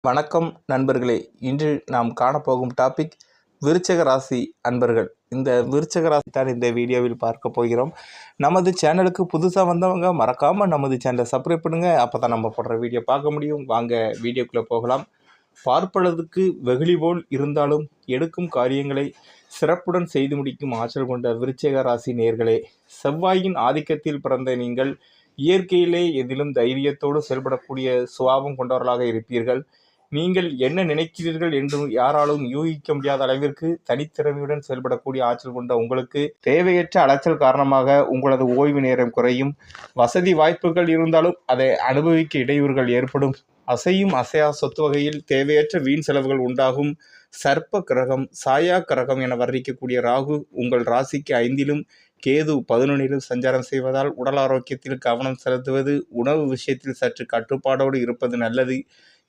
வணக்கம் நண்பர்களே. இன்று நாம் காணப்போகும் டாபிக் விருச்சக ராசி அன்பர்கள். இந்த விருச்சக ராசி தான் இந்த வீடியோவில் பார்க்க போகிறோம். நமது சேனலுக்கு புதுசாக வந்தவங்க மறக்காமல் நமது சேனலை சப்ஸ்கிரைப் பண்ணுங்கள். அப்போ தான் நம்ம போடுற வீடியோ பார்க்க முடியும். வாங்க வீடியோக்குள்ளே போகலாம். பார்ப்பளவுக்கு வெகுளி போல் இருந்தாலும் எடுக்கும் காரியங்களை சிறப்புடன் செய்து முடிக்கும் ஆற்றல் கொண்ட விருச்சக ராசி நேயர்களே, செவ்வாயின் ஆதிக்கத்தில் பிறந்த நீங்கள் இயற்கையிலே எதிலும் தைரியத்தோடு செயல்படக்கூடிய சுபாவம் கொண்டவர்களாக இருப்பீர்கள். நீங்கள் என்ன நினைக்கிறீர்கள் என்று யாராலும் யூகிக்க முடியாத அளவிற்கு தனித்திறமையுடன் செயல்படக்கூடிய ஆற்றல் கொண்ட உங்களுக்கு தேவையற்ற அலைச்சல் காரணமாக உங்களது ஓய்வு நேரம் குறையும். வசதி வாய்ப்புகள் இருந்தாலும் அதை அனுபவிக்க இடையூறுகள் ஏற்படும். அசையும் அசையா சொத்து வகையில் தேவையற்ற வீண் செலவுகள் உண்டாகும். சர்ப்ப கிரகம், சாயா கிரகம் என வர்ணிக்கக்கூடிய ராகு உங்கள் ராசிக்கு 5லும், கேது 11லும் சஞ்சாரம் செய்வதால் உடல் ஆரோக்கியத்தில் கவனம் செலுத்துவது, உணவு விஷயத்தில் சற்று கட்டுப்பாடோடு இருப்பது நல்லது.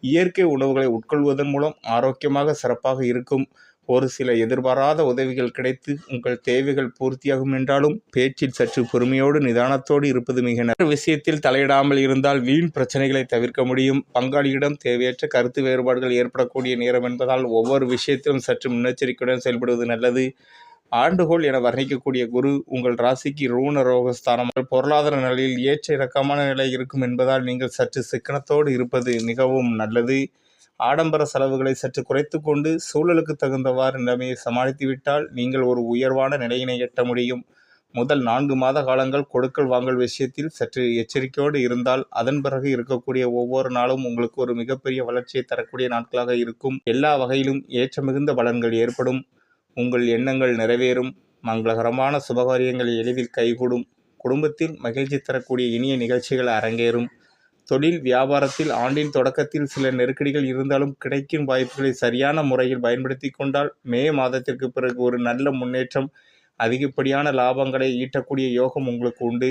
இயற்கை உணவுகளை உட்கொள்வதன் மூலம் ஆரோக்கியமாக சிறப்பாக இருக்கும். ஒரு சில எதிர்பாராத உதவிகள் கிடைத்து உங்கள் தேவைகள் பூர்த்தியாகும் என்றாலும் பேச்சில் சற்று பொறுமையோடு நிதானத்தோடு இருப்பது மிக நல்ல. விஷயத்தில் தலையிடாமல் இருந்தால் வீண் பிரச்சனைகளை தவிர்க்க முடியும். பங்காளியிடம் தேவையற்ற கருத்து வேறுபாடுகள் ஏற்படக்கூடிய நேரம் என்பதால் ஒவ்வொரு விஷயத்திலும் சற்று முன்னெச்சரிக்கையுடன் செயல்படுவது நல்லது. ஆண்டுகோள் என வர்ணிக்கக்கூடிய குரு உங்கள் ராசிக்கு ரூண ரோகஸ்தானம். பொருளாதார நிலையில் ஏற்ற இறக்கமான நிலை இருக்கும் என்பதால் நீங்கள் சற்று சிக்கனத்தோடு இருப்பது மிகவும் நல்லது. ஆடம்பர செலவுகளை சற்று குறைத்து கொண்டு சூழலுக்கு தகுந்தவாறு நிலைமையை சமாளித்துவிட்டால் நீங்கள் ஒரு உயர்வான நிலையினை எட்ட முடியும். முதல் 4 மாத காலங்கள் கொடுக்கல் வாங்கல் விஷயத்தில் சற்று எச்சரிக்கையோடு இருந்தால் அதன் பிறகு இருக்கக்கூடிய ஒவ்வொரு நாளும் உங்களுக்கு ஒரு மிகப்பெரிய வளர்ச்சியை தரக்கூடிய நாட்களாக இருக்கும். எல்லா வகையிலும் ஏற்ற மிகுந்த பலன்கள் ஏற்படும். உங்கள் எண்ணங்கள் நிறைவேறும். மங்களகரமான சுபகாரியங்கள் எளிதில் கைகூடும். குடும்பத்தில் மகிழ்ச்சி தரக்கூடிய இனிய நிகழ்ச்சிகள் அரங்கேறும். தொழில் வியாபாரத்தில் ஆண்டின் தொடக்கத்தில் சில நெருக்கடிகள் இருந்தாலும் கிடைக்கும் வாய்ப்புகளை சரியான முறையில் பயன்படுத்தி கொண்டால் மே மாதத்திற்கு பிறகு ஒரு நல்ல முன்னேற்றம், அதிகப்படியான லாபங்களை ஈட்டக்கூடிய யோகம் உங்களுக்கு உண்டு.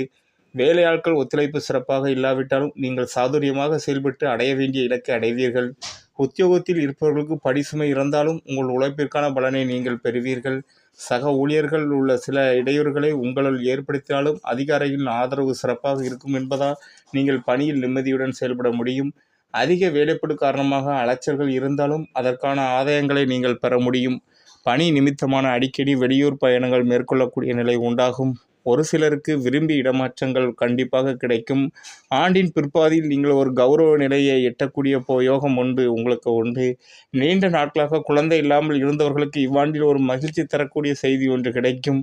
வேலையாட்கள் ஒத்துழைப்பு சிறப்பாக இல்லாவிட்டாலும் நீங்கள் சாதுரியமாக செயல்பட்டு அடைய வேண்டிய இலக்கை அடைவீர்கள். உத்தியோகத்தில் இருப்பவர்களுக்கு படிசுமை இருந்தாலும் உங்கள் உழைப்பிற்கான பலனை நீங்கள் பெறுவீர்கள். சக ஊழியர்கள் உள்ள சில இடையூறுகளை உங்களால் ஏற்படுத்தினாலும் அதிகாரிகளின் ஆதரவு சிறப்பாக இருக்கும் என்பதால் நீங்கள் பணியில் நிம்மதியுடன் செயல்பட முடியும். அதிக வேலைப்படு காரணமாக அலைச்சல்கள் இருந்தாலும் அதற்கான ஆதாயங்களை நீங்கள் பெற முடியும். பணி நிமித்தமான அடிக்கடி வெளியூர் பயணங்கள் மேற்கொள்ளக்கூடிய நிலை உண்டாகும். ஒரு சிலருக்கு விரும்பி இடமாற்றங்கள் கண்டிப்பாக கிடைக்கும். ஆண்டின் பிற்பாதியில் நீங்கள் ஒரு கௌரவ நிலையை எட்டக்கூடிய யோகம் உங்களுக்கு உண்டு. நீண்ட நாட்களாக குழந்தை இல்லாமல் இருந்தவர்களுக்கு இவ்வாண்டில் ஒரு மகிழ்ச்சி தரக்கூடிய செய்தி ஒன்று கிடைக்கும்.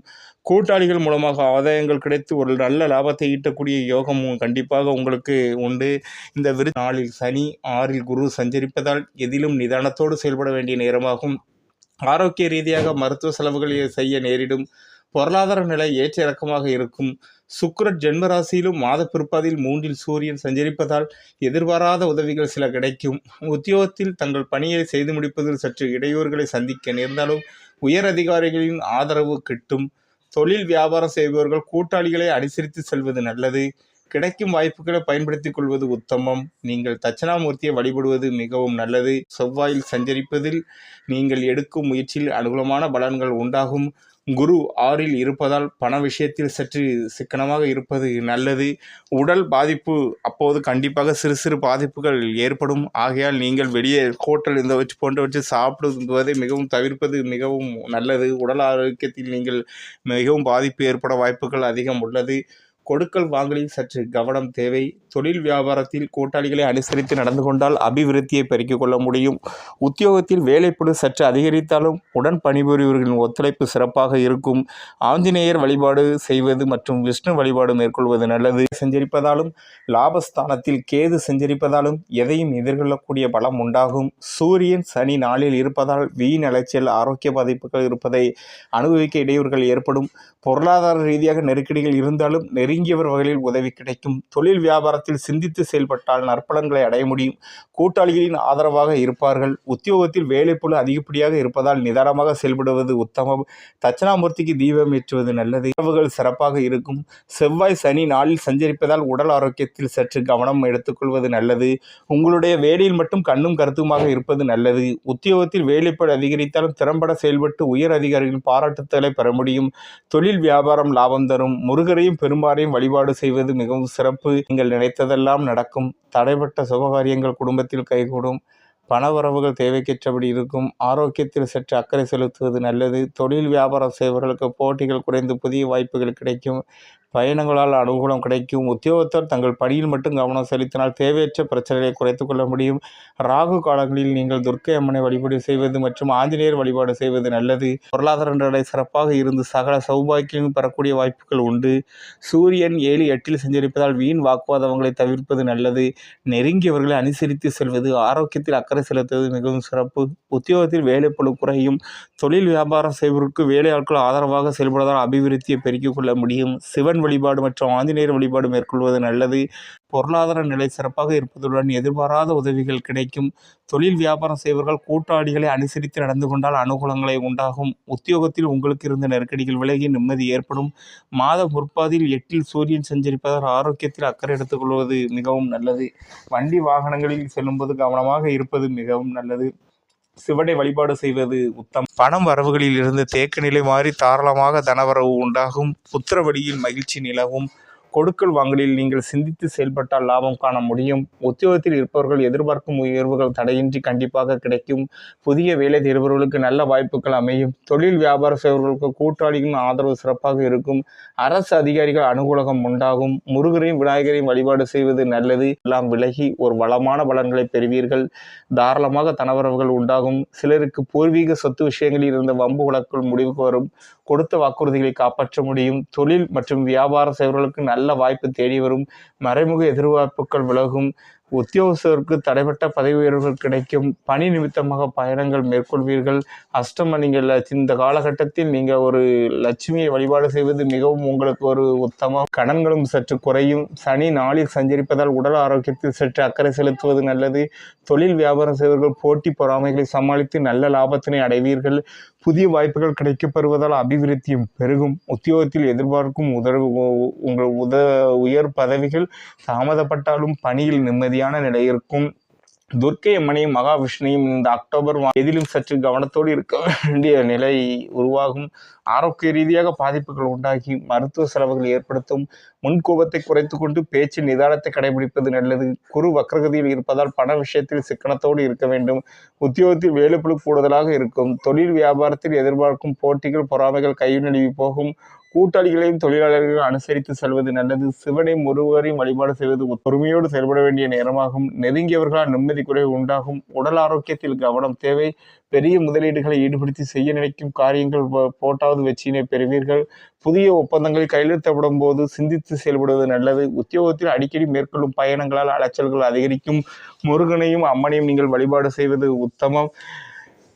கூட்டாளிகள் மூலமாக ஆதாயங்கள் கிடைத்து ஒரு நல்ல லாபத்தை ஈட்டக்கூடிய யோகம் கண்டிப்பாக உங்களுக்கு உண்டு. இந்த நாளில் சனி 6ல் குரு சஞ்சரிப்பதால் எதிலும் நிதானத்தோடு செயல்பட வேண்டிய நேரமாகும். ஆரோக்கிய ரீதியாக மருத்துவ செலவுகளை செய்ய நேரிடும். பொருளாதார நிலை ஏற்ற இறக்கமாக இருக்கும். சுக்கிரன் ஜென்மராசியிலும் மாத பிற்பாதில் 3ல் சூரியன் சஞ்சரிப்பதால் எதிர்பாராத உதவிகள் சில கிடைக்கும். உத்தியோகத்தில் தங்கள் பணியை செய்து முடிப்பதில் சற்று இடையூறுகளை சந்திக்க நேர்ந்தாலும் உயர் அதிகாரிகளின் ஆதரவு கிட்டும். தொழில் வியாபாரம் செய்பவர்கள் கூட்டாளிகளை அனுசரித்து செல்வது நல்லது. கிடைக்கும் வாய்ப்புகளை பயன்படுத்திக் கொள்வது உத்தமம். நீங்கள் தட்சணாமூர்த்தியை வழிபடுவது மிகவும் நல்லது. செவ்வாயில் சஞ்சரிப்பதில் நீங்கள் எடுக்கும் முயற்சியில் அனுகூலமான பலன்கள் உண்டாகும். குரு 6ல் இருப்பதால் பண விஷயத்தில் சற்று சிக்கனமாக இருப்பது நல்லது. உடல் பாதிப்பு அப்போது கண்டிப்பாக சிறு சிறு பாதிப்புகள் ஏற்படும். ஆகையால் நீங்கள் வெளியே ஹோட்டல் போன்றவற்றை சாப்பிடுவதை மிகவும் தவிர்ப்பது மிகவும் நல்லது. உடல் ஆரோக்கியத்தில் நீங்கள் மிகவும் பாதிப்பு ஏற்பட வாய்ப்புகள் அதிகம் உள்ளது. கொடுக்கல் வாங்கலில் சற்று கவனம் தேவை. தொழில் வியாபாரத்தில் கூட்டாளிகளை அனுசரித்து நடந்து கொண்டால் அபிவிருத்தியை பெருக்கிக் கொள்ள முடியும். உத்தியோகத்தில் வேலைப்பளு சற்று அதிகரித்தாலும் உடன் பணிபுரிவர்களின் ஒத்துழைப்பு சிறப்பாக இருக்கும். ஆஞ்சநேயர் வழிபாடு செய்வது மற்றும் விஷ்ணு வழிபாடு மேற்கொள்வது நல்லது. சஞ்சரிப்பதாலும் லாபஸ்தானத்தில் கேது சஞ்சரிப்பதாலும் எதையும் எதிர்கொள்ளக்கூடிய பலம் உண்டாகும். சூரியன் சனி 4ல் இருப்பதால் வீண் அலைச்சல், ஆரோக்கிய பாதிப்புகள் இருப்பதை அனுபவிக்க இடையூறுகள் ஏற்படும். பொருளாதார ரீதியாக நெருக்கடிகள் இருந்தாலும் நெருங்கியவர் வகையில் உதவி கிடைக்கும். தொழில் வியாபாரத்தில் சிந்தித்து செயல்பட்டால் நற்பலன்களை அடைய முடியும். கூட்டாளிகளின் ஆதரவாக இருப்பார்கள். உத்தியோகத்தில் வேலைப்பளு அதிகப்படியாக இருப்பதால் நிதானமாக செயல்படுவது உத்தமம். தட்சணாமூர்த்திக்கு தீபம் ஏற்றுவது நல்லது. உறவுகள் சிறப்பாக இருக்கும். செவ்வாய் சனி 4ல் சஞ்சரிப்பதால் உடல் ஆரோக்கியத்தில் சற்று கவனம் எடுத்துக்கொள்வது நல்லது. உங்களுடைய வேலையில் மட்டும் கண்ணும் கருத்துமாக இருப்பது நல்லது. உத்தியோகத்தில் வேலைப்பளு அதிகரித்தாலும் திறம்பட செயல்பட்டு உயர் அதிகாரிகளின் பாராட்டுதலை பெற முடியும். தொழில் வியாபாரம் லாபம் தரும். முருகரையும் பெருமாளையும் வழிபாடு செய்வது மிகவும் சிறப்பு. நீங்கள் நினைத்ததெல்லாம் நடக்கும். தடைப்பட்ட சுபகாரியங்கள் குடும்பத்தில் கைகூடும். பணவரவுகள் தேவைக்கேற்றபடி இருக்கும். ஆரோக்கியத்தில் சற்று அக்கறை செலுத்துவது நல்லது. தொழில் வியாபாரம் செய்பவர்களுக்கு போட்டிகள் குறைந்து புதிய வாய்ப்புகள் கிடைக்கும். பயணங்களால் அனுகூலம் கிடைக்கும். உத்தியோகத்தர் தங்கள் பணியில் மட்டும் கவனம் செலுத்தினால் தேவையற்ற பிரச்சனைகளை குறைத்துக் கொள்ள முடியும். ராகு காலங்களில் நீங்கள் துர்க்கை அம்மனை வழிபாடு செய்வது மற்றும் ஆஞ்சநேயர் வழிபாடு செய்வது நல்லது. பொருளாதார நிலை சிறப்பாக இருந்து சகல சௌபாக்கியம் பெறக்கூடிய வாய்ப்புகள் உண்டு. சூரியன் 7-8 சஞ்சரிப்பதால் வீண் வாக்குவாதங்களை தவிர்ப்பது நல்லது. நெருங்கியவர்களை அனுசரித்து செல்வது, ஆரோக்கியத்தில் அக்கறை செலுத்துவது மிகவும் சிறப்பு. உத்தியோகத்தில் வேலைப்பளு குறையும். தொழில் வியாபாரம் செய்வதற்கு வேலையாட்கள் ஆதரவாக செயல்படுவதால் அபிவிருத்தியை பெருக்கிக் கொள்ள முடியும். சிவன் வழிபாடு மற்றும் ஆஞ்சநேயர் வழிபாடு மேற்கொள்வது நல்லது. பொருளாதார நிலை சிறப்பாக இருப்பதுடன் எதிர்பாராத உதவிகள் கிடைக்கும். தொழில் வியாபாரம் செய்வர்கள் கூட்டாளிகளை அனுசரித்து நடந்து கொண்டால் அனுகூலங்களை உண்டாகும். உத்தியோகத்தில் உங்களுக்கு இருந்த நெருக்கடிகள் விலகி நிம்மதி ஏற்படும். மாத முற்பாதியில் 8 சூரியன் சஞ்சரிப்பதால் ஆரோக்கியத்தில் அக்கறை எடுத்துக் கொள்வது மிகவும் நல்லது. வண்டி வாகனங்களில் செல்லும்போது கவனமாக இருப்பது மிகவும் நல்லது. சிவனை வழிபாடு செய்வது உத்தம். பணம் வரவுகளில் இருந்து தேக்க நிலை மாறி தாராளமாக தனவரவு உண்டாகும். புத்திர வழியில் மகிழ்ச்சி நிலவும். கொடுக்கல் வாங்கலில் நீங்கள் சிந்தித்து செயல்பட்டால் லாபம் காண முடியும். உத்தியோகத்தில் இருப்பவர்கள் எதிர்பார்க்கும் உயர்வுகள் தடையின்றி கண்டிப்பாக கிடைக்கும். புதிய வேலை தேடுபவர்களுக்கு நல்ல வாய்ப்புகள் அமையும். தொழில் வியாபாரம் செய்பவர்களுக்கு கூட்டாளிகளின் ஆதரவு சிறப்பாக இருக்கும். அரசு அதிகாரிகள் அனுகூலம் உண்டாகும். முருகரையும் விநாயகரையும் வழிபாடு செய்வது நல்லது. எல்லாம் விலகி ஒரு வளமான பலன்களை பெறுவீர்கள். தாராளமாக தனவரவுகள் உண்டாகும். சிலருக்கு பூர்வீக சொத்து விஷயங்களில் இருந்த வம்பு வழக்குகள் முடிவுக்கு வரும். கொடுத்த வாக்குறுதிகளை காப்பாற்ற முடியும். தொழில் மற்றும் வியாபாரம் செய்வர்களுக்கு நல்ல வாய்ப்பு தேடி வரும். மறைமுக எதிர்பார்ப்புகள் விலகும். உத்தியோகஸ்தருக்கு தடைப்பட்ட பதவி உயர்வுகள் கிடைக்கும். பணி நிமித்தமாக பயணங்கள் மேற்கொள்வீர்கள். அஷ்டம நீங்கள் இந்த காலகட்டத்தில் நீங்கள் ஒரு லட்சுமியை வழிபாடு செய்வது மிகவும் உங்களுக்கு ஒரு உத்தமம். கடன்களும் சற்று குறையும். சனி நாளில் சஞ்சரிப்பதால் உடல் ஆரோக்கியத்தில் சற்று அக்கறை செலுத்துவது நல்லது. தொழில் வியாபாரம் செய்வர்கள் போட்டி பொறாமைகளை சமாளித்து நல்ல லாபத்தினை அடைவீர்கள். புதிய வாய்ப்புகள் கிடைக்கப்பெறுவதால் அபிவிருத்தியும் பெருகும். உத்தியோகத்தில் எதிர்பார்க்கும் உயர் பதவிகள் தாமதப்பட்டாலும் பணியில் நிம்மதியான நிலை இருக்கும். துர்க்கை அம்மனையும் மகாவிஷ்ணுவையும் இந்த அக்டோபர் எதிலும் சற்று கவனத்தோடு இருக்க வேண்டிய நிலை உருவாகும். ஆரோக்கிய ரீதியாக பாதிப்புகள் உண்டாகி மருத்துவ செலவுகள் ஏற்படுத்தும். முன்கோபத்தை குறைத்து கொண்டு பேச்சில் நிதானத்தை கடைபிடிப்பது நல்லது. குரு வக்ரகதியில் இருப்பதால் பண விஷயத்தில் சிக்கனத்தோடு இருக்க வேண்டும். உத்தியோகத்தில் வேலைப்பளு கூடுதலாக இருக்கும். தொழில் வியாபாரத்தில் எதிர்பார்க்கும் போட்டிகள் பொறாமைகள் கைநழுவி போகும். கூட்டாளிகளையும் தொழிலாளர்களையும் அனுசரித்து செல்வது நல்லது. சிவனையும் முருகரையும் வழிபாடு செய்வது பொறுமையோடு செயல்பட வேண்டிய நேரமாகும். நெருங்கியவர்களால் நிம்மதி குறைவு உண்டாகும். உடல் ஆரோக்கியத்தில் கவனம் தேவை. பெரிய முதலீடுகளை ஈடுபடுத்தி செய்ய நினைக்கும் காரியங்கள் போட்டாவது வெற்றியினை பெறுவீர்கள். புதிய ஒப்பந்தங்கள் கையெழுத்தப்படும் போது சிந்தித்து செயல்படுவது நல்லது. உத்தியோகத்தில் அடிக்கடி மேற்கொள்ளும் பயணங்களால் அலைச்சல்கள் அதிகரிக்கும். முருகனையும் அம்மனையும் நீங்கள் வழிபாடு செய்வது உத்தமம்.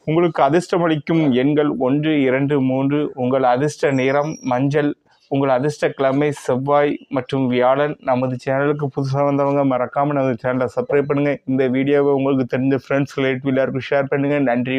உங்களுக்கு அதிர்ஷ்டமளிக்கும் எண்கள் 1, 2, 3. உங்கள் அதிர்ஷ்ட நிறம் மஞ்சள். உங்கள் அதிர்ஷ்ட கிழமை செவ்வாய் மற்றும் வியாழன். நமது சேனலுக்கு புதுசாக வந்தவங்க மறக்காமல் நமது சேனலை சப்ஸ்கிரைப் பண்ணுங்கள். இந்த வீடியோவை உங்களுக்கு தெரிஞ்ச ஃப்ரெண்ட்ஸ் ரிலேட்டிவ் எல்லாருக்கும் ஷேர் பண்ணுங்கள். நன்றி.